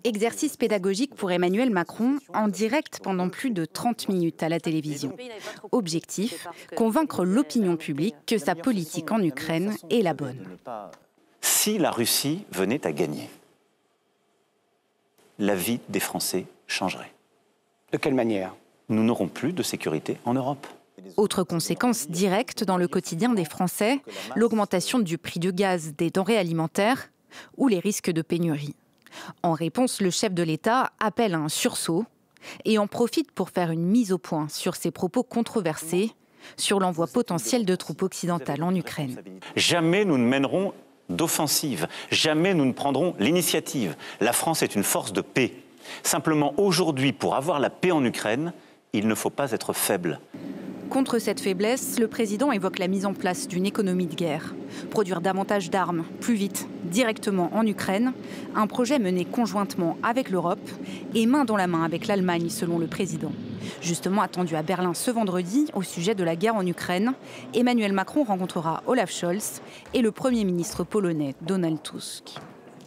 Exercice pédagogique pour Emmanuel Macron, en direct pendant plus de 30 minutes à la télévision. Objectif, convaincre l'opinion publique que sa politique en Ukraine est la bonne. Si la Russie venait à gagner, la vie des Français changerait. De quelle manière? Nous n'aurons plus de sécurité en Europe. Autre conséquence directe dans le quotidien des Français, l'augmentation du prix du gaz, des denrées alimentaires ou les risques de pénurie. En réponse, le chef de l'État appelle à un sursaut et en profite pour faire une mise au point sur ses propos controversés sur l'envoi potentiel de troupes occidentales en Ukraine. Jamais nous ne mènerons d'offensive, jamais nous ne prendrons l'initiative. La France est une force de paix. Simplement, aujourd'hui, pour avoir la paix en Ukraine, il ne faut pas être faible. Contre cette faiblesse, le président évoque la mise en place d'une économie de guerre. Produire davantage d'armes, plus vite, directement en Ukraine. Un projet mené conjointement avec l'Europe et main dans la main avec l'Allemagne, selon le président. Justement attendu à Berlin ce vendredi au sujet de la guerre en Ukraine, Emmanuel Macron rencontrera Olaf Scholz et le Premier ministre polonais Donald Tusk.